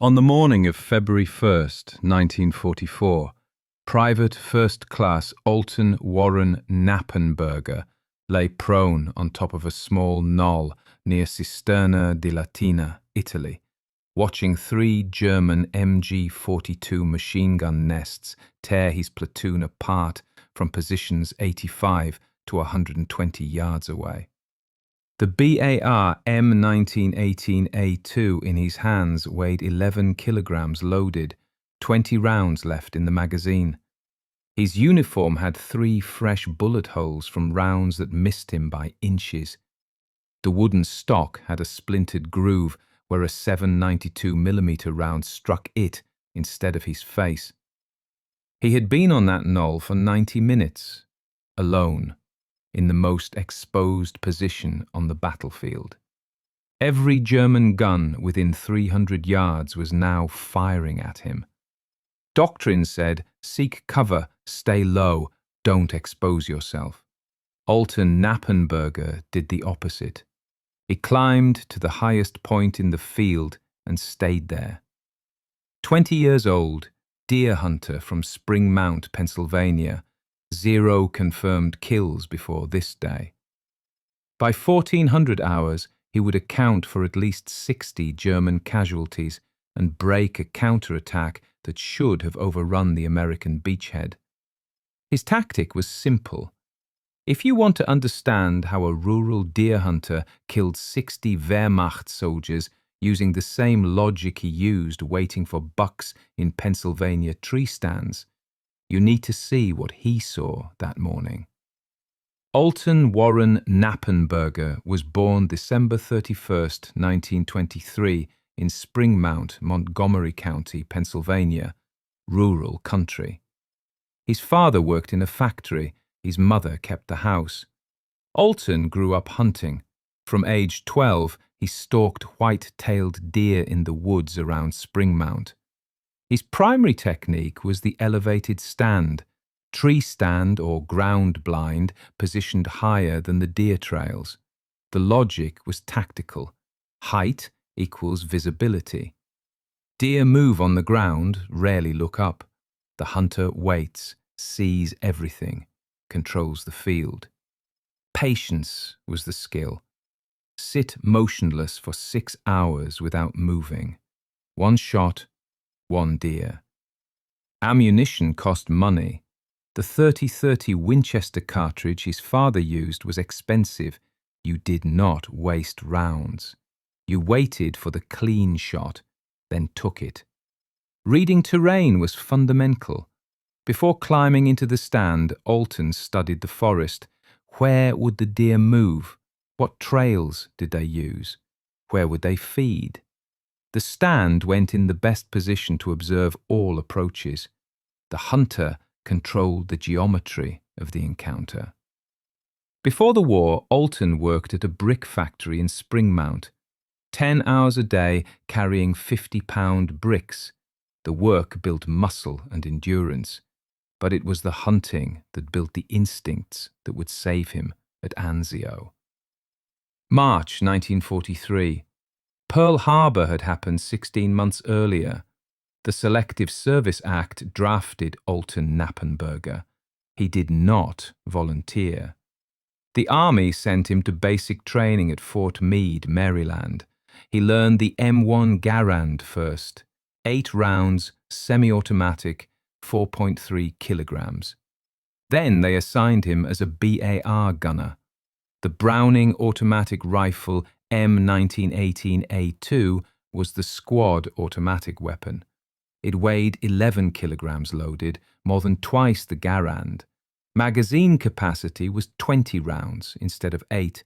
On the morning of February 1st, 1944, Private First Class Alton Warren Knappenberger lay prone on top of a small knoll near Cisterna di Latina, Italy, watching three German MG42 machine gun nests tear his platoon apart from positions 85 to 120 yards away. The BAR M1918A2 in his hands weighed 11 kilograms loaded, 20 rounds left in the magazine. His uniform had 3 fresh bullet holes from rounds that missed him by inches. The wooden stock had a splintered groove where a 7.92mm round struck it instead of his face. He had been on that knoll for 90 minutes, alone, in the most exposed position on the battlefield. Every German gun within 300 yards was now firing at him. Doctrine said, seek cover, stay low, don't expose yourself. Alton Knappenberger did the opposite. He climbed to the highest point in the field and stayed there. 20 years old, deer hunter from Spring Mount, Pennsylvania, 0 confirmed kills before this day. By 1400 hours, he would account for at least 60 German casualties and break a counterattack that should have overrun the American beachhead. His tactic was simple. If you want to understand how a rural deer hunter killed 60 Wehrmacht soldiers using the same logic he used waiting for bucks in Pennsylvania tree stands, you need to see what he saw that morning. Alton Warren Knappenberger was born December 31st, 1923, in Spring Mount, Montgomery County, Pennsylvania, rural country. His father worked in a factory, his mother kept the house. Alton grew up hunting. From age 12, he stalked white-tailed deer in the woods around Spring Mount. His primary technique was the elevated stand, tree stand or ground blind positioned higher than the deer trails. The logic was tactical. Height equals visibility. Deer move on the ground, rarely look up. The hunter waits, sees everything, controls the field. Patience was the skill. Sit motionless for 6 hours without moving. 1 shot, 1 deer. Ammunition cost money. The .30-30 Winchester cartridge his father used was expensive. You did not waste rounds. You waited for the clean shot, then took it. Reading terrain was fundamental. Before climbing into the stand, Alton studied the forest. Where would the deer move? What trails did they use? Where would they feed? The stand went in the best position to observe all approaches. The hunter controlled the geometry of the encounter. Before the war, Alton worked at a brick factory in Spring Mount. 10 hours a day carrying 50-pound bricks. The work built muscle and endurance, but it was the hunting that built the instincts that would save him at Anzio. March 1943. Pearl Harbor had happened 16 months earlier. The Selective Service Act drafted Alton Knappenberger. He did not volunteer. The Army sent him to basic training at Fort Meade, Maryland. He learned the M1 Garand first. 8 rounds, semi-automatic, 4.3 kilograms. Then they assigned him as a BAR gunner. The Browning automatic rifle M1918A2 was the squad automatic weapon. It weighed 11 kilograms loaded, more than twice the Garand. Magazine capacity was 20 rounds instead of 8.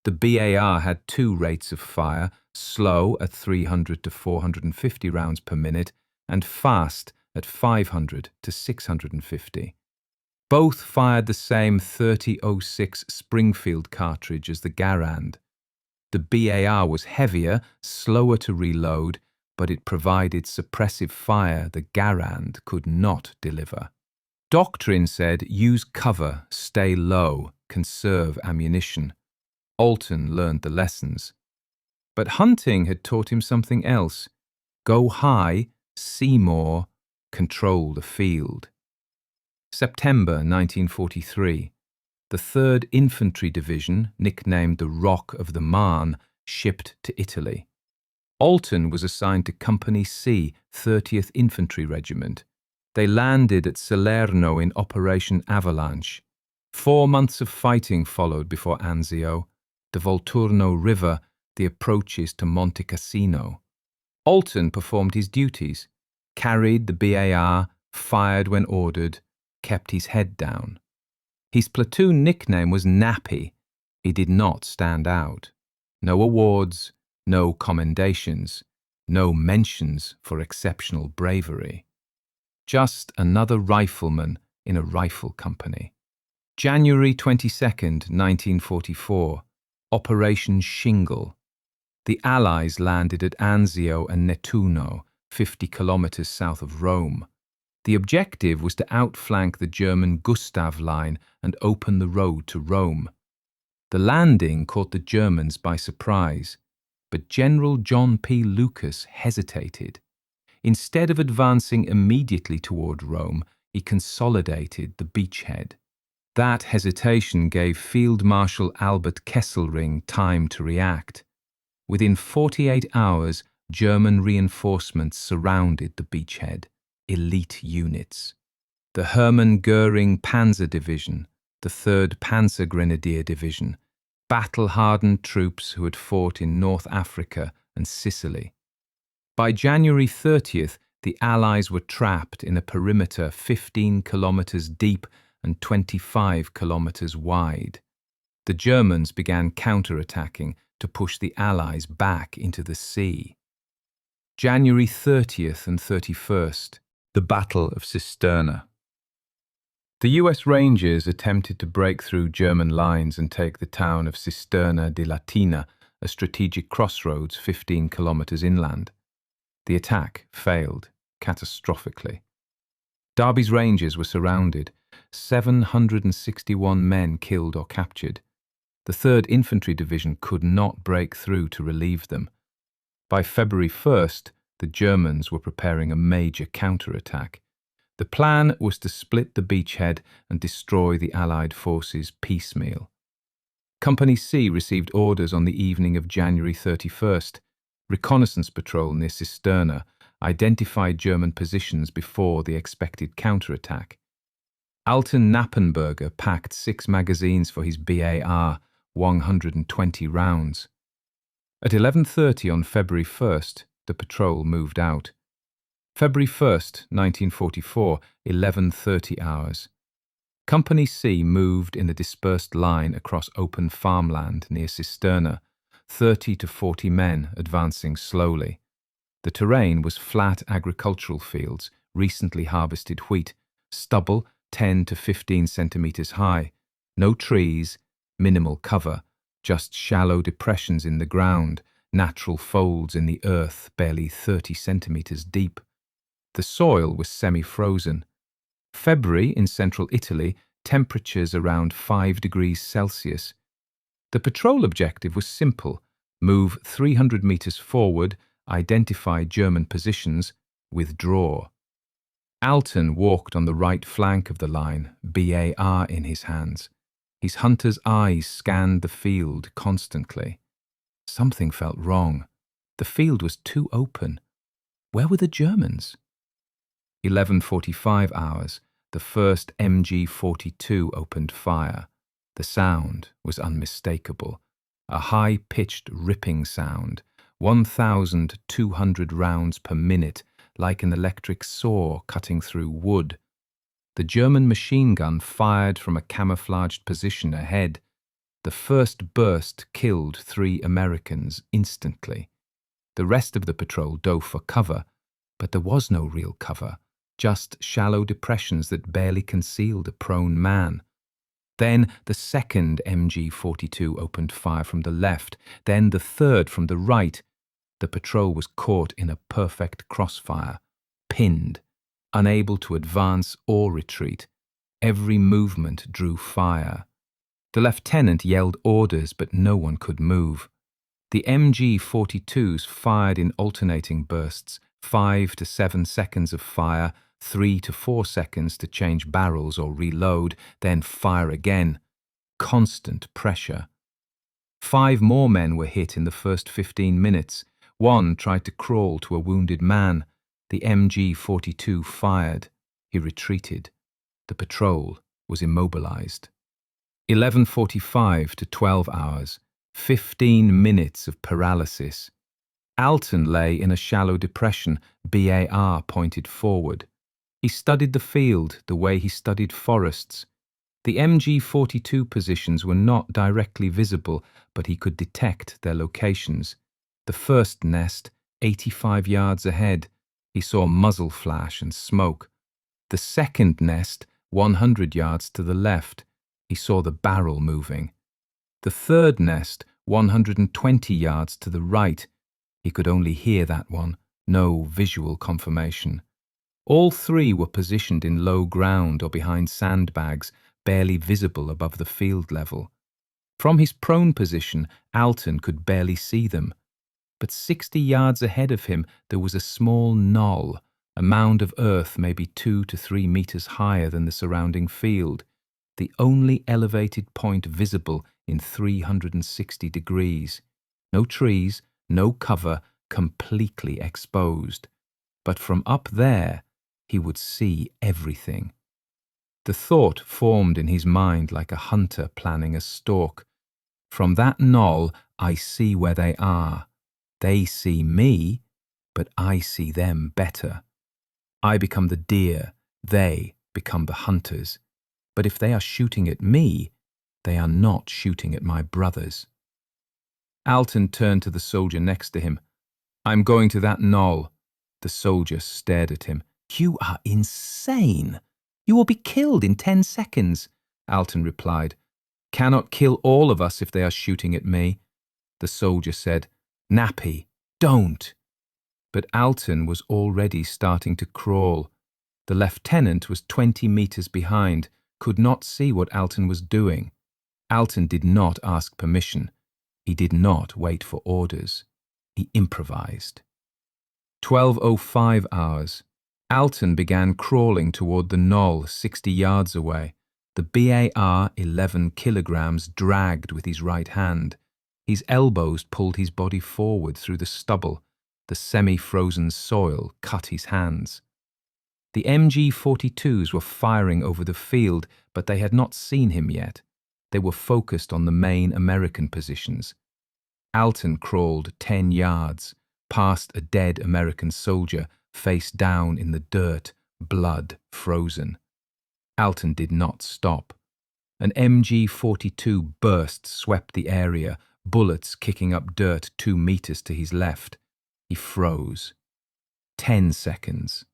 The BAR had 2 rates of fire, slow at 300 to 450 rounds per minute and fast at 500 to 650. Both fired the same .30-06 Springfield cartridge as the Garand. The BAR was heavier, slower to reload, but it provided suppressive fire the Garand could not deliver. Doctrine said, use cover, stay low, conserve ammunition. Alton learned the lessons. But hunting had taught him something else. Go high, see more, control the field. September 1943. The 3rd Infantry Division, nicknamed the Rock of the Marne, shipped to Italy. Alton was assigned to Company C, 30th Infantry Regiment. They landed at Salerno in Operation Avalanche. 4 months of fighting followed before Anzio, the Volturno River, the approaches to Monte Cassino. Alton performed his duties, carried the BAR, fired when ordered, kept his head down. His platoon nickname was Nappy. He did not stand out. No awards, no commendations, no mentions for exceptional bravery. Just another rifleman in a rifle company. January 22nd, 1944. Operation Shingle. The Allies landed at Anzio and Nettuno, 50 kilometers south of Rome. The objective was to outflank the German Gustav Line and open the road to Rome. The landing caught the Germans by surprise, but General John P. Lucas hesitated. Instead of advancing immediately toward Rome, he consolidated the beachhead. That hesitation gave Field Marshal Albert Kesselring time to react. Within 48 hours, German reinforcements surrounded the beachhead. Elite units. The Hermann Göring Panzer Division, the 3rd Panzergrenadier Division, battle-hardened troops who had fought in North Africa and Sicily. By January 30th, the Allies were trapped in a perimeter 15 kilometers deep and 25 kilometers wide. The Germans began counterattacking to push the Allies back into the sea. January 30th and 31st. The Battle of Cisterna. The US Rangers attempted to break through German lines and take the town of Cisterna di Latina, a strategic crossroads 15 kilometers inland. The attack failed catastrophically. Derby's Rangers were surrounded, 761 men killed or captured. The 3rd Infantry Division could not break through to relieve them. By February 1st, the Germans were preparing a major counterattack. The plan was to split the beachhead and destroy the Allied forces piecemeal. Company C received orders on the evening of January 31st. Reconnaissance patrol near Cisterna identified German positions before the expected counterattack. Alton Knappenberger packed 6 magazines for his BAR, 120 rounds. At 11:30 on February 1st, the patrol moved out. February 1st, 1944, 11:30 hours. Company C moved in a dispersed line across open farmland near Cisterna, 30 to 40 men advancing slowly. The terrain was flat agricultural fields, recently harvested wheat, stubble 10 to 15 centimeters high, no trees, minimal cover, just shallow depressions in the ground, natural folds in the earth barely 30 centimeters deep. The soil was semi-frozen. February in central Italy, temperatures around 5 degrees Celsius. The patrol objective was simple: move 300 meters forward, identify German positions, withdraw. Alton walked on the right flank of the line, BAR in his hands. His hunter's eyes scanned the field constantly. Something felt wrong. The field was too open. Where were the Germans? 11:45 hours, the first MG42 opened fire. The sound was unmistakable. A high-pitched ripping sound, 1,200 rounds per minute, like an electric saw cutting through wood. The German machine gun fired from a camouflaged position ahead. The first burst killed 3 Americans instantly. The rest of the patrol dove for cover, but there was no real cover, just shallow depressions that barely concealed a prone man. Then the second MG42 opened fire from the left, then the third from the right. The patrol was caught in a perfect crossfire, pinned, unable to advance or retreat. Every movement drew fire. The lieutenant yelled orders, but no one could move. The MG42s fired in alternating bursts, 5 to 7 seconds of fire, 3 to 4 seconds to change barrels or reload, then fire again. Constant pressure. 5 more men were hit in the first 15 minutes. One tried to crawl to a wounded man. The MG42 fired. He retreated. The patrol was immobilized. 11:45 to 12 hours. 15 minutes of paralysis. Alton lay in a shallow depression, BAR pointed forward. He studied the field the way he studied forests. The MG42 positions were not directly visible, but he could detect their locations. The first nest, 85 yards ahead, he saw muzzle flash and smoke. The second nest, 100 yards to the left, he saw the barrel moving. The third nest, 120 yards to the right, he could only hear that one, no visual confirmation. All 3 were positioned in low ground or behind sandbags, barely visible above the field level. From his prone position, Alton could barely see them. But 60 yards ahead of him there was a small knoll, a mound of earth maybe 2 to 3 meters higher than the surrounding field, the only elevated point visible in 360 degrees. No trees, no cover, completely exposed. But from up there, he would see everything. The thought formed in his mind like a hunter planning a stalk. From that knoll, I see where they are. They see me, but I see them better. I become the deer, they become the hunters. But if they are shooting at me, they are not shooting at my brothers. Alton turned to the soldier next to him. I'm going to that knoll. The soldier stared at him. You are insane. You will be killed in 10 seconds, Alton replied. Cannot kill all of us if they are shooting at me. The soldier said, Nappy, don't. But Alton was already starting to crawl. The lieutenant was 20 meters behind, could not see what Alton was doing. Alton did not ask permission. He did not wait for orders. He improvised. 12:05 hours. Alton began crawling toward the knoll 60 yards away. The BAR 11 kilograms dragged with his right hand. His elbows pulled his body forward through the stubble. The semi-frozen soil cut his hands. The MG42s were firing over the field, but they had not seen him yet. They were focused on the main American positions. Alton crawled 10 yards, past a dead American soldier, face down in the dirt, blood frozen. Alton did not stop. An MG42 burst swept the area, bullets kicking up dirt 2 meters to his left. He froze. 10 seconds.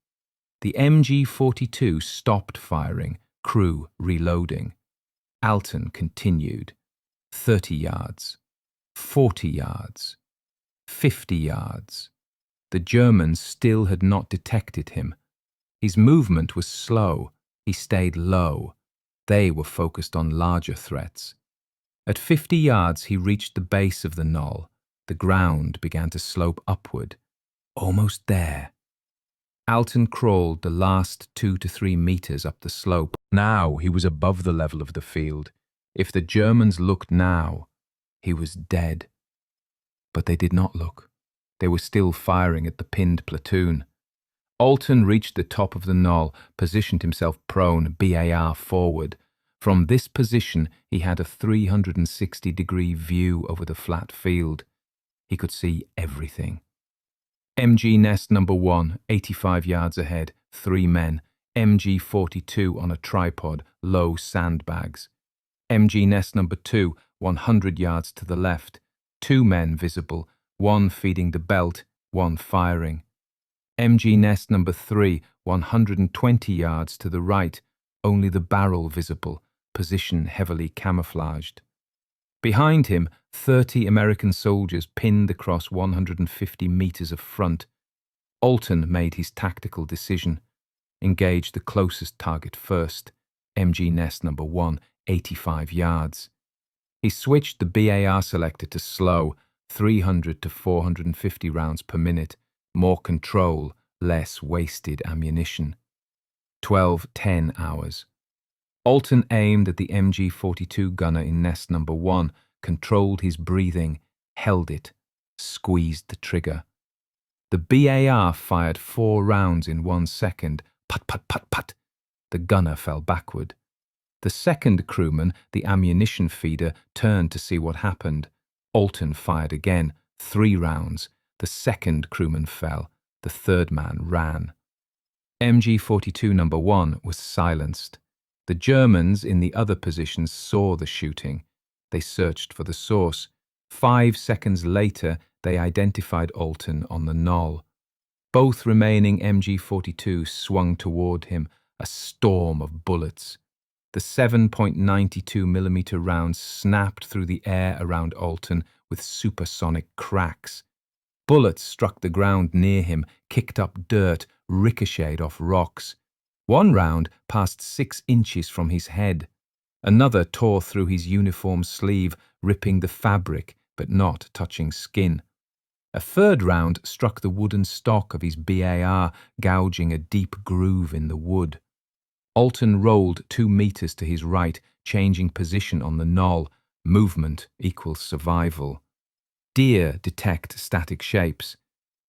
The MG42 stopped firing, crew reloading. Alton continued. 30 yards. 40 yards. 50 yards. The Germans still had not detected him. His movement was slow. He stayed low. They were focused on larger threats. At 50 yards he reached the base of the knoll. The ground began to slope upward. Almost there. Alton crawled the last 2 to 3 meters up the slope. Now he was above the level of the field. If the Germans looked now, he was dead. But they did not look. They were still firing at the pinned platoon. Alton reached the top of the knoll, positioned himself prone, BAR forward. From this position, he had a 360-degree view over the flat field. He could see everything. MG nest number 1, 85 yards ahead, 3 men. MG42 on a tripod, low sandbags. MG nest number 2, 100 yards to the left. 2 men visible, 1 feeding the belt, 1 firing. MG nest number 3, 120 yards to the right, only the barrel visible, position heavily camouflaged. Behind him, 30 American soldiers pinned across 150 meters of front. Alton made his tactical decision. Engage the closest target first, MG nest number 1, 85 yards. He switched the BAR selector to slow, 300 to 450 rounds per minute, More control, less wasted ammunition. 12:10 hours. Alton aimed at the MG42 gunner in nest number 1, controlled his breathing, held it, squeezed the trigger. The BAR fired 4 rounds in 1 second. Put, put, put, put. The gunner fell backward. The second crewman, the ammunition feeder, turned to see what happened. Alton fired again, 3 rounds. The second crewman fell. The third man ran. MG42 number 1 was silenced. The Germans in the other positions saw the shooting. They searched for the source. 5 seconds later, they identified Alton on the knoll. Both remaining MG42 swung toward him, a storm of bullets. The 7.92mm rounds snapped through the air around Alton with supersonic cracks. Bullets struck the ground near him, kicked up dirt, ricocheted off rocks. One round passed 6 inches from his head. Another tore through his uniform sleeve, ripping the fabric, but not touching skin. A third round struck the wooden stock of his BAR, gouging a deep groove in the wood. Alton rolled 2 meters to his right, changing position on the knoll. Movement equals survival. Deer detect static shapes.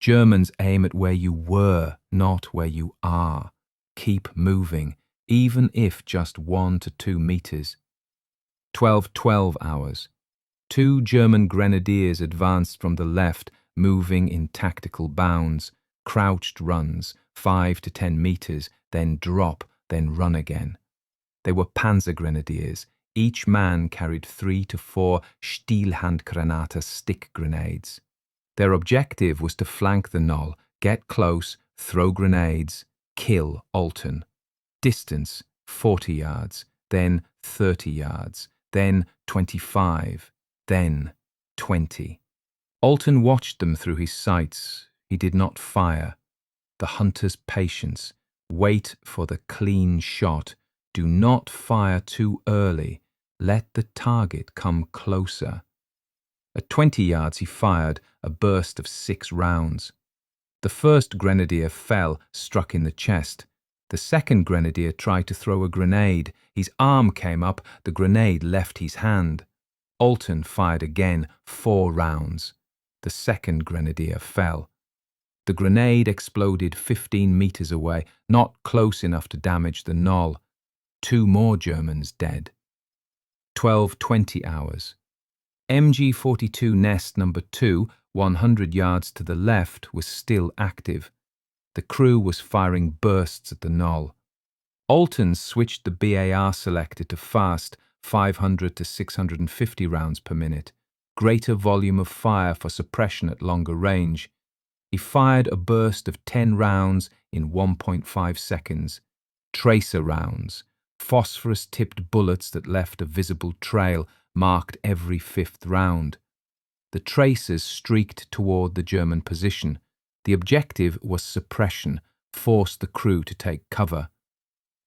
Germans aim at where you were, not where you are. Keep moving, even if just 1 to 2 meters. 12:12 hours. 2 German grenadiers advanced from the left, moving in tactical bounds, crouched runs, 5 to 10 meters, then drop, then run again. They were Panzergrenadiers. Each man carried 3 to 4 Stielhandgranate stick grenades. Their objective was to flank the knoll, get close, throw grenades, kill Alton. Distance, 40 yards, then 30 yards, then 25, then 20. Alton watched them through his sights. He did not fire. The hunter's patience. Wait for the clean shot. Do not fire too early. Let the target come closer. At 20 yards he fired a burst of 6 rounds. The first grenadier fell, struck in the chest. The second grenadier tried to throw a grenade. His arm came up, the grenade left his hand. Alton fired again, 4 rounds. The second grenadier fell. The grenade exploded 15 meters away, not close enough to damage the knoll. 2 more Germans dead. 12:20 hours. MG42 nest number 2, 100 yards to the left, was still active. The crew was firing bursts at the knoll. Alton switched the BAR selector to fast, 500 to 650 rounds per minute. Greater volume of fire for suppression at longer range. He fired a burst of 10 rounds in 1.5 seconds. Tracer rounds, phosphorus-tipped bullets that left a visible trail, marked every 5th round. The tracers streaked toward the German position. The objective was suppression, force the crew to take cover.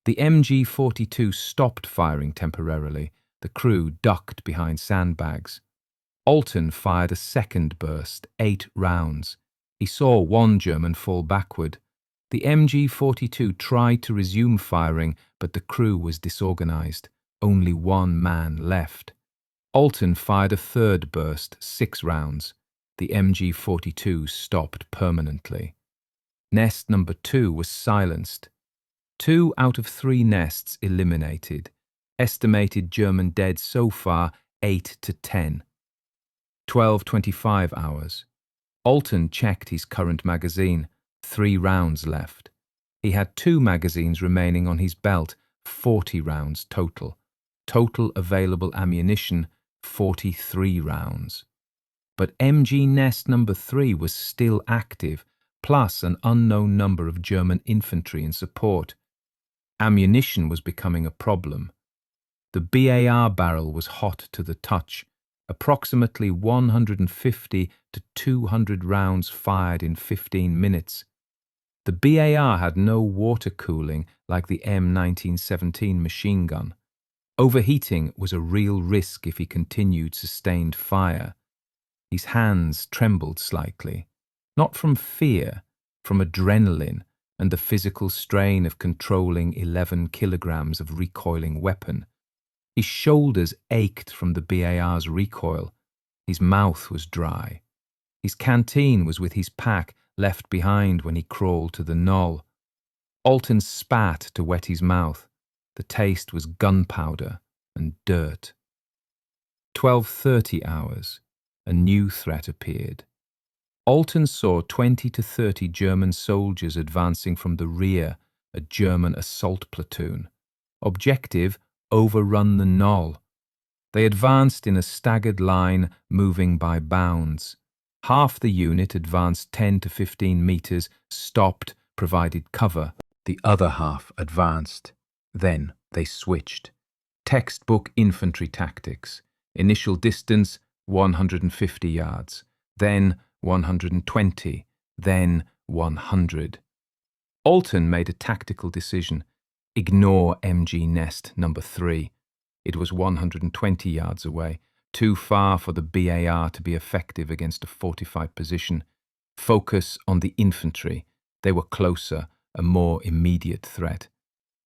The MG42 stopped firing temporarily. The crew ducked behind sandbags. Alton fired a second burst, 8 rounds. He saw 1 German fall backward. The MG42 tried to resume firing, but the crew was disorganized. Only 1 man left. Alton fired a third burst, 6 rounds. The MG42 stopped permanently. Nest number 2 was silenced. 2 out of 3 nests eliminated. Estimated German dead so far, 8 to 10. 12:25 hours. Alton checked his current magazine. 3 rounds left. He had 2 magazines remaining on his belt, 40 rounds total. Total available ammunition, 43 rounds. But MG nest number 3 was still active, plus an unknown number of German infantry in support. Ammunition was becoming a problem. The BAR barrel was hot to the touch. Approximately 150 to 200 rounds fired in 15 minutes. The BAR had no water cooling like the M1917 machine gun. Overheating was a real risk if he continued sustained fire. His hands trembled slightly, not from fear, from adrenaline and the physical strain of controlling 11 kilograms of recoiling weapon. His shoulders ached from the BAR's recoil. His mouth was dry. His canteen was with his pack left behind when he crawled to the knoll. Alton spat to wet his mouth. The taste was gunpowder and dirt. 12:30 hours. A new threat appeared. Alton saw 20 to 30 German soldiers advancing from the rear, a German assault platoon. Objective: overrun the knoll. They advanced in a staggered line, moving by bounds. Half the unit advanced 10 to 15 meters, stopped, provided cover. The other half advanced. Then they switched. Textbook infantry tactics. Initial distance, 150 yards. Then 120. Then 100. Alton made a tactical decision. Ignore MG Nest number 3. It was 120 yards away, too far for the BAR to be effective against a fortified position. Focus on the infantry. They were closer, a more immediate threat.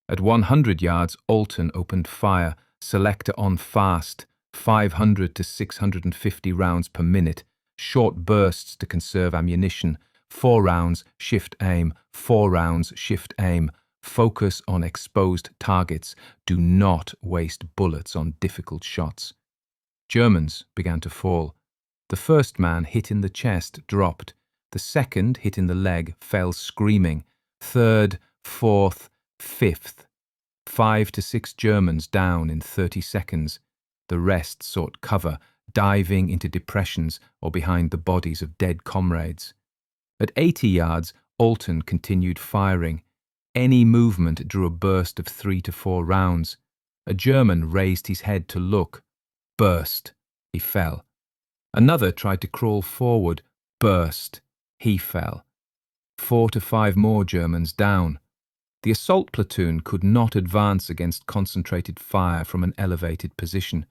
At 100 yards, Alton opened fire, selector on fast, 500 to 650 rounds per minute, short bursts to conserve ammunition, 4 rounds, shift aim, 4 rounds, shift aim. Focus on exposed targets. Do not waste bullets on difficult shots. Germans began to fall. The first man hit in the chest dropped. The second hit in the leg fell screaming. Third, fourth, fifth. 5 to 6 Germans down in 30 seconds. The rest sought cover, diving into depressions or behind the bodies of dead comrades. At 80 yards, Alton continued firing. Any movement drew a burst of 3 to 4 rounds. A German raised his head to look. Burst. He fell. Another tried to crawl forward. Burst. He fell. 4 to 5 more Germans down. The assault platoon could not advance against concentrated fire from an elevated position.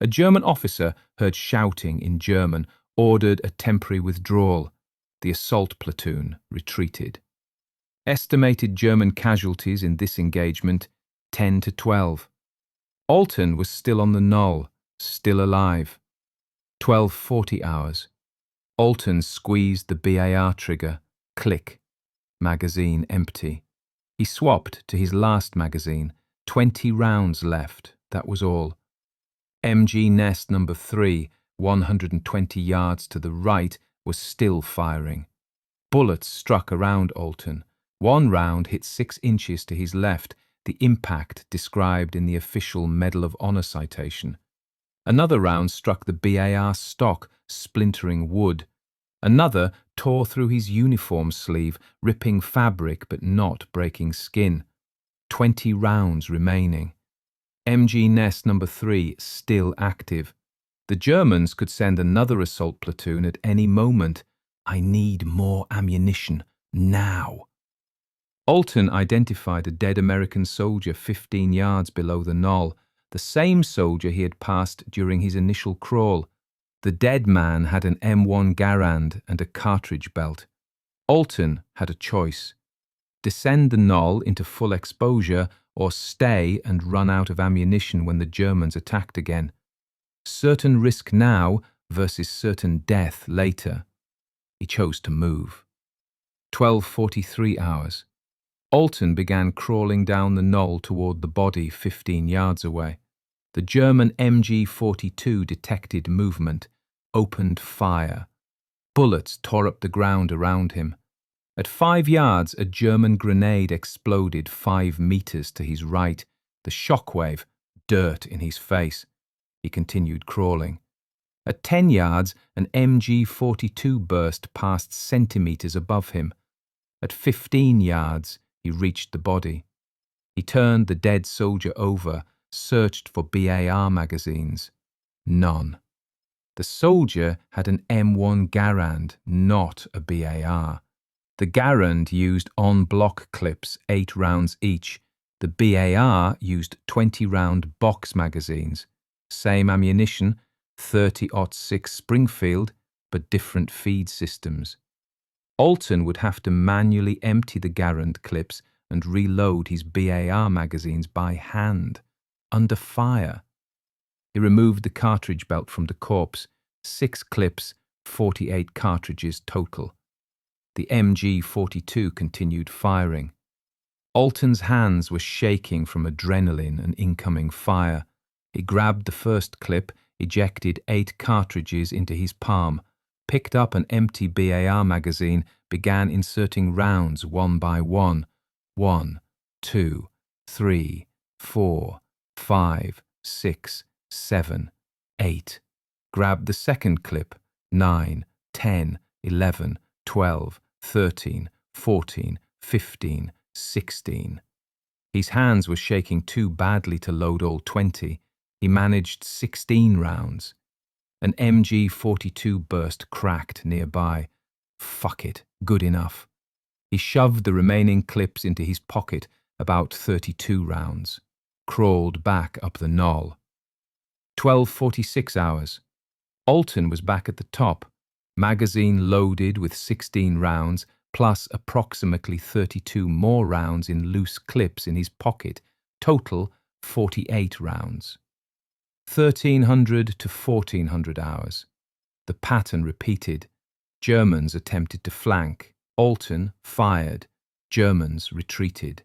A German officer heard shouting in German, ordered a temporary withdrawal. The assault platoon retreated. Estimated German casualties in this engagement, 10 to 12. Alton was still on the knoll, still alive. 12:40 hours. Alton squeezed the BAR trigger. Click. Magazine empty. He swapped to his last magazine. 20 rounds left, that was all. MG Nest number 3, 120 yards to the right, was still firing. Bullets struck around Alton. 1 round hit 6 inches to his left, the impact described in the official Medal of Honor citation. Another round struck the BAR stock, splintering wood. Another tore through his uniform sleeve, ripping fabric but not breaking skin. 20 rounds remaining. MG Nest number 3 still active. The Germans could send another assault platoon at any moment. I need more ammunition, now. Alton identified a dead American soldier 15 yards below the knoll, the same soldier he had passed during his initial crawl. The dead man had an M1 Garand and a cartridge belt. Alton had a choice: descend the knoll into full exposure or stay and run out of ammunition when the Germans attacked again. Certain risk now versus certain death later. He chose to move. 12:43 hours. Alton began crawling down the knoll toward the body 15 yards away. The German MG42 detected movement, opened fire. Bullets tore up the ground around him. At 5 yards, a German grenade exploded 5 meters to his right. The shockwave, dirt in his face. He continued crawling. At 10 yards, an MG42 burst past centimeters above him. At 15 yards, he reached the body. He turned the dead soldier over, searched for BAR magazines. None. The soldier had an M1 Garand, not a BAR. The Garand used en-bloc clips, 8 rounds each. The BAR used 20-round box magazines. Same ammunition, 30-06 Springfield, but different feed systems. Alton would have to manually empty the Garand clips and reload his BAR magazines by hand, under fire. He removed the cartridge belt from the corpse, 6 clips, 48 cartridges total. The MG42 continued firing. Alton's hands were shaking from adrenaline and incoming fire. He grabbed the first clip, ejected 8 cartridges into his palm, picked up an empty BAR magazine, began inserting rounds one by one. 1, 2, 3, 4, 5, 6, 7, 8. Grabbed the second clip, 9, 10, 11, 12, 13, 14, 15, 16. His hands were shaking too badly to load all 20. He managed 16 rounds. An MG42 burst cracked nearby. Fuck it, good enough. He shoved the remaining clips into his pocket, about 32 rounds. Crawled back up the knoll. 12:46 hours. Alton was back at the top, magazine loaded with 16 rounds, plus approximately 32 more rounds in loose clips in his pocket, total 48 rounds. 1300 to 1400 hours. The pattern repeated. Germans attempted to flank. Alton fired. Germans retreated.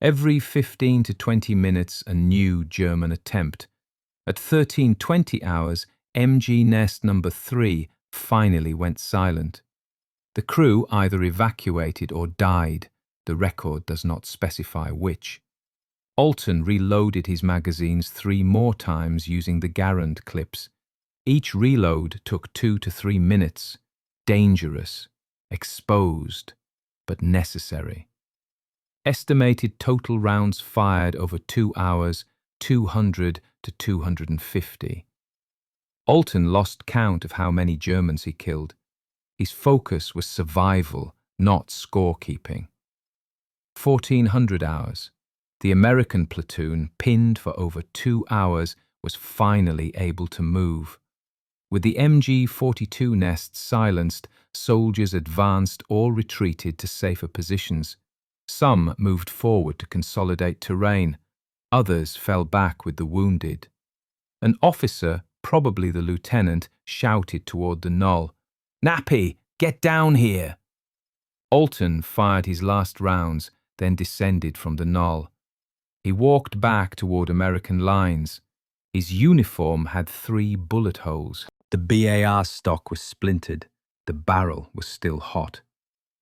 Every 15 to 20 minutes, a new German attempt. At 13:20 hours, MG Nest number 3 finally went silent. The crew either evacuated or died. The record does not specify which. Alton reloaded his magazines 3 more times using the Garand clips. Each reload took 2 to 3 minutes. Dangerous, exposed, but necessary. Estimated total rounds fired over 2 hours, 200 to 250. Alton lost count of how many Germans he killed. His focus was survival, not scorekeeping. 1400 hours. The American platoon, pinned for over 2 hours, was finally able to move. With the MG42 nests silenced, soldiers advanced or retreated to safer positions. Some moved forward to consolidate terrain. Others fell back with the wounded. An officer, probably the lieutenant, shouted toward the knoll, "Nappy, get down here!" Alton fired his last rounds, then descended from the knoll. He walked back toward American lines. His uniform had 3 bullet holes. The BAR stock was splintered. The barrel was still hot.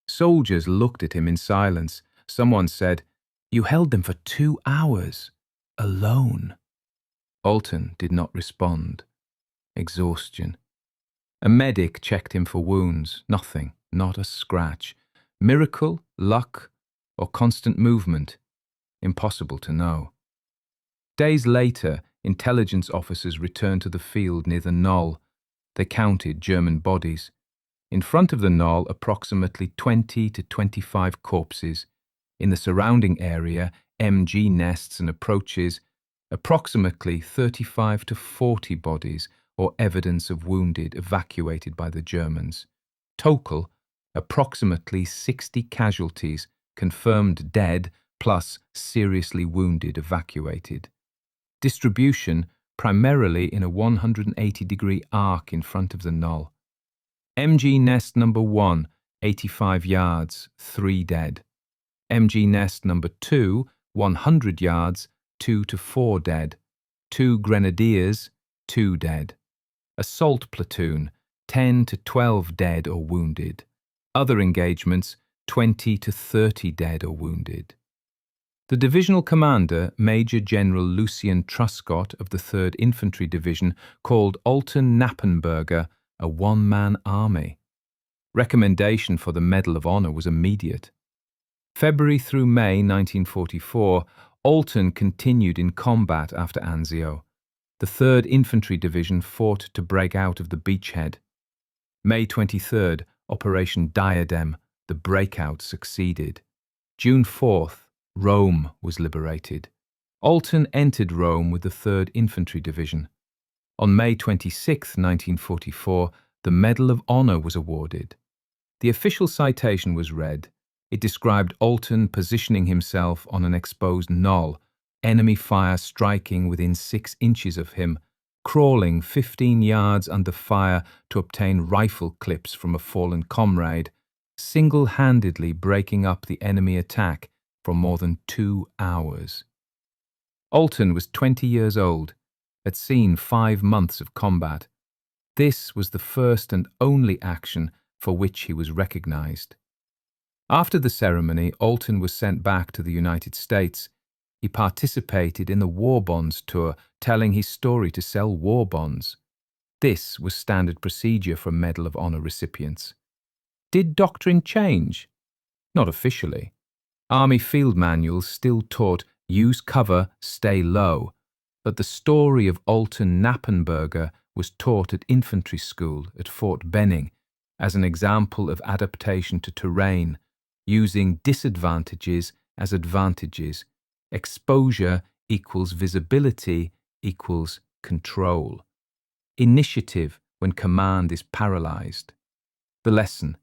Soldiers looked at him in silence. Someone said, "You held them for 2 hours. Alone." Alton did not respond. Exhaustion. A medic checked him for wounds. Nothing, not a scratch. Miracle, luck, or constant movement? Impossible to know. Days later, intelligence officers returned to the field near the knoll. They counted German bodies. In front of the knoll, approximately 20 to 25 corpses. In the surrounding area, MG nests and approaches, approximately 35 to 40 bodies or evidence of wounded evacuated by the Germans. Total, approximately 60 casualties, confirmed dead, plus seriously wounded evacuated. Distribution primarily in a 180-degree arc in front of the knoll. MG nest number 1, 85 yards, 3 dead. MG nest number 2, 100 yards, 2 to 4 dead. 2 grenadiers, 2 dead. Assault platoon, 10 to 12 dead or wounded. Other engagements, 20 to 30 dead or wounded. The divisional commander, Major General Lucian Truscott of the 3rd Infantry Division, called Alton Knappenberger a one-man army. Recommendation for the Medal of Honor was immediate. February through May 1944, Alton continued in combat after Anzio. The 3rd Infantry Division fought to break out of the beachhead. May 23rd, Operation Diadem, the breakout succeeded. June 4th, Rome was liberated. Alton entered Rome with the 3rd Infantry Division. On May 26, 1944, the Medal of Honor was awarded. The official citation was read. It described Alton positioning himself on an exposed knoll, enemy fire striking within 6 inches of him, crawling 15 yards under fire to obtain rifle clips from a fallen comrade, single-handedly breaking up the enemy attack for more than 2 hours. Alton was 20 years old, had seen 5 months of combat. This was the first and only action for which he was recognized. After the ceremony, Alton was sent back to the United States. He participated in the War Bonds tour, telling his story to sell war bonds. This was standard procedure for Medal of Honor recipients. Did doctrine change? Not officially. Army field manuals still taught use cover, stay low, but the story of Alton Knappenberger was taught at infantry school at Fort Benning as an example of adaptation to terrain, using disadvantages as advantages. Exposure equals visibility equals control. Initiative when command is paralyzed. The lesson: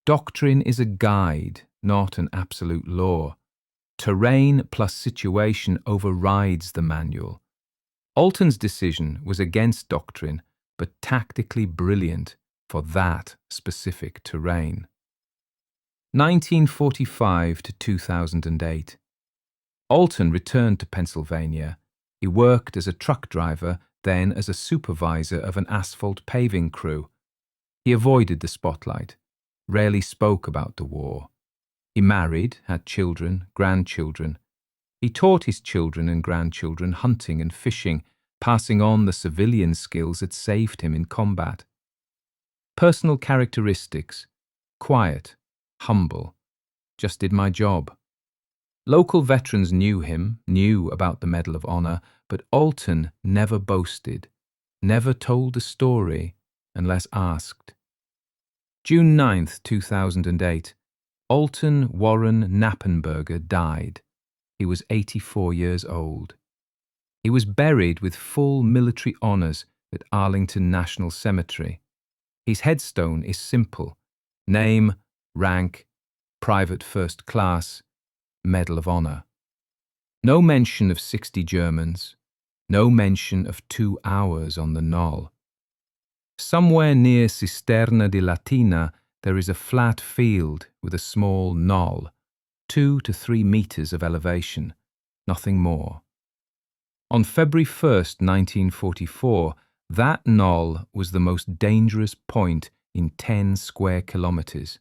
doctrine is a guide, not an absolute law. Terrain plus situation overrides the manual. Alton's decision was against doctrine, but tactically brilliant for that specific terrain. 1945 to 2008. Alton returned to Pennsylvania. He worked as a truck driver, then as a supervisor of an asphalt paving crew. He avoided the spotlight, rarely spoke about the war. He married, had children, grandchildren. He taught his children and grandchildren hunting and fishing, passing on the civilian skills that saved him in combat. Personal characteristics: quiet, humble, just did my job. Local veterans knew him, knew about the Medal of Honor, but Alton never boasted, never told the story unless asked. June 9, 2008. Alton Warren Knappenberger died. He was 84 years old. He was buried with full military honors at Arlington National Cemetery. His headstone is simple: name, rank, Private First Class, Medal of Honor. No mention of 60 Germans, no mention of 2 hours on the knoll. Somewhere near Cisterna di Latina, there is a flat field with a small knoll, 2 to 3 meters of elevation, nothing more. On February 1st, 1944, that knoll was the most dangerous point in 10 square kilometers.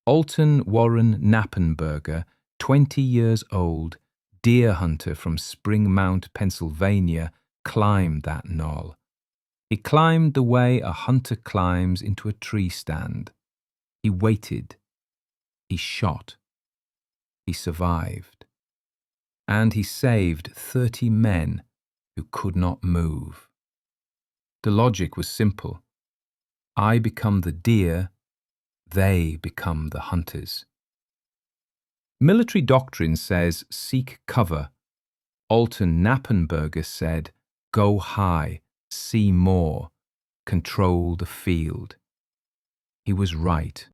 Alton Warren Knappenberger, 20 years old, deer hunter from Spring Mount, Pennsylvania, climbed that knoll. He climbed the way a hunter climbs into a tree stand. He waited. He shot. He survived. And he saved 30 men who could not move. The logic was simple. I become the deer, they become the hunters. Military doctrine says seek cover. Alton Knappenberger said go high, see more, control the field. He was right.